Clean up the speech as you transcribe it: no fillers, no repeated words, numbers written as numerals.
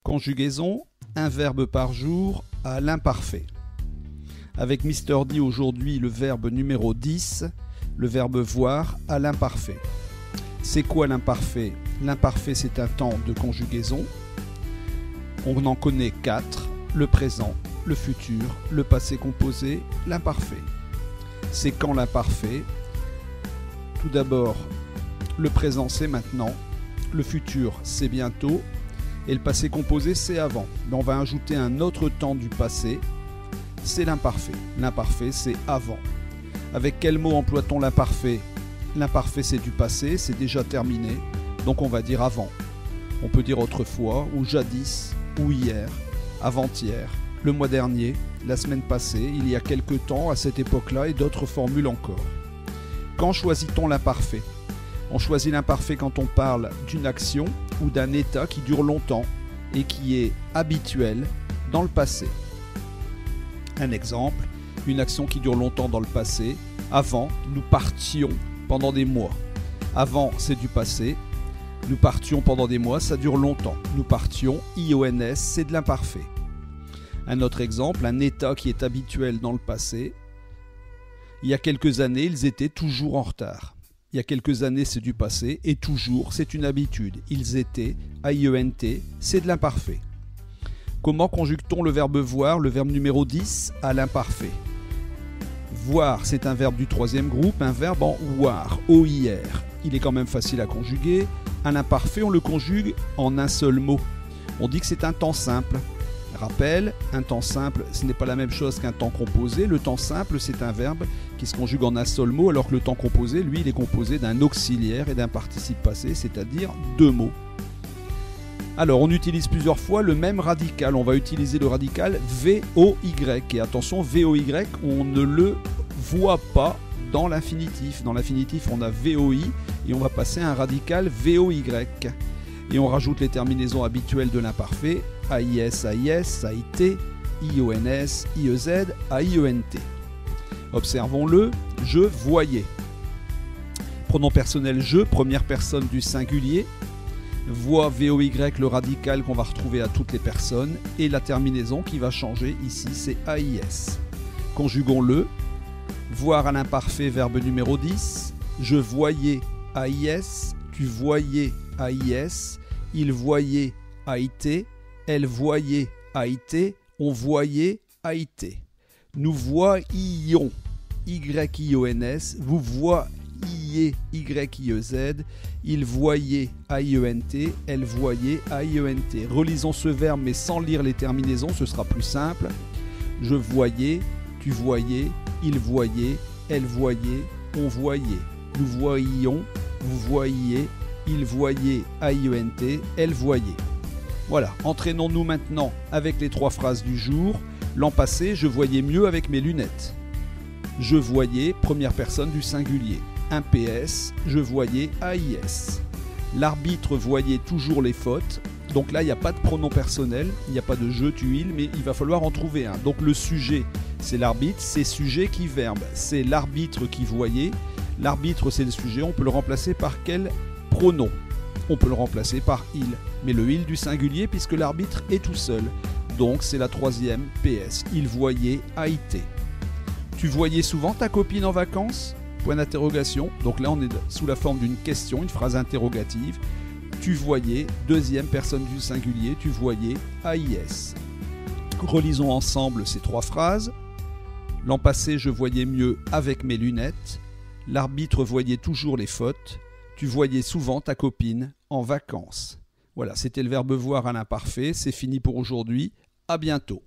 Conjugaison, un verbe par jour à l'imparfait. Avec Mister D aujourd'hui, le verbe numéro 10, le verbe voir à l'imparfait. C'est quoi l'imparfait? L'imparfait, c'est un temps de conjugaison. On en connaît 4, le présent, le futur, le passé composé, l'imparfait. C'est quand l'imparfait? Tout d'abord, le présent, c'est maintenant. Le futur, c'est bientôt. Et le passé composé, c'est avant. Mais on va ajouter un autre temps du passé, c'est l'imparfait. L'imparfait, c'est avant. Avec quel mot emploie-t-on l'imparfait? L'imparfait, c'est du passé, c'est déjà terminé, donc on va dire avant. On peut dire autrefois, ou jadis, ou hier, avant-hier, le mois dernier, la semaine passée, il y a quelque temps, à cette époque-là, et d'autres formules encore. Quand choisit-on l'imparfait? On choisit l'imparfait quand on parle d'une action ou d'un état qui dure longtemps et qui est habituel dans le passé. Un exemple, une action qui dure longtemps dans le passé. Avant, nous partions pendant des mois. Avant, c'est du passé. Nous partions pendant des mois, ça dure longtemps. Nous partions, IONS, c'est de l'imparfait. Un autre exemple, un état qui est habituel dans le passé. Il y a quelques années, ils étaient toujours en retard. Il y a quelques années, c'est du passé, et toujours, c'est une habitude. Ils étaient, AIENT, c'est de l'imparfait. Comment conjugue-t-on le verbe voir, le verbe numéro 10, à l'imparfait? Voir, c'est un verbe du troisième groupe, un verbe en OIR, O-I-R. Il est quand même facile à conjuguer. À l'imparfait, on le conjugue en un seul mot. On dit que c'est un temps simple. Rappel, un temps simple, ce n'est pas la même chose qu'un temps composé. Le temps simple, c'est un verbe qui se conjugue en un seul mot, alors que le temps composé, lui, il est composé d'un auxiliaire et d'un participe passé, c'est-à-dire deux mots. Alors, on utilise plusieurs fois le même radical. On va utiliser le radical VOY. Et attention, VOY, on ne le voit pas dans l'infinitif. Dans l'infinitif, on a VOI et on va passer à un radical VOY. Et on rajoute les terminaisons habituelles de l'imparfait, AIS, AIS, AIT, IONS, IEZ, AIENT. Observons-le, je voyais. Pronom personnel je, première personne du singulier. Voix VOY, le radical qu'on va retrouver à toutes les personnes. Et la terminaison qui va changer ici, c'est AIS. Conjuguons-le. Voir à l'imparfait, verbe numéro 10. Je voyais AIS, tu voyais AIS, il voyait AIT, elle voyait AIT, on voyait AIT. Nous voyions YIONS, vous voyiez YIEZ, il voyait AIENT, elle voyait AIENT. Relisons ce verbe mais sans lire les terminaisons, ce sera plus simple. Je voyais, tu voyais, il voyait, elle voyait, on voyait. Nous voyions, vous voyiez, il voyait AIENT, elle voyait. Voilà, entraînons-nous maintenant avec les trois phrases du jour. L'an passé, je voyais mieux avec mes lunettes. Je voyais, première personne du singulier. Un PS, je voyais AIS. L'arbitre voyait toujours les fautes. Donc là, il n'y a pas de pronom personnel, il n'y a pas de je, tu, il, mais il va falloir en trouver un. Donc le sujet, c'est l'arbitre, c'est sujet qui verbe. C'est l'arbitre qui voyait. L'arbitre, c'est le sujet, on peut le remplacer par quel pronom? On peut le remplacer par il. Mais le il du singulier puisque l'arbitre est tout seul. Donc c'est la troisième PS. Il voyait AIT. Tu voyais souvent ta copine en vacances? Point d'interrogation. Donc là on est sous la forme d'une question, une phrase interrogative. Tu voyais, deuxième personne du singulier, tu voyais AIS. Relisons ensemble ces trois phrases. L'an passé je voyais mieux avec mes lunettes. L'arbitre voyait toujours les fautes. Tu voyais souvent ta copine en vacances. Voilà, c'était le verbe voir à l'imparfait. C'est fini pour aujourd'hui. À bientôt.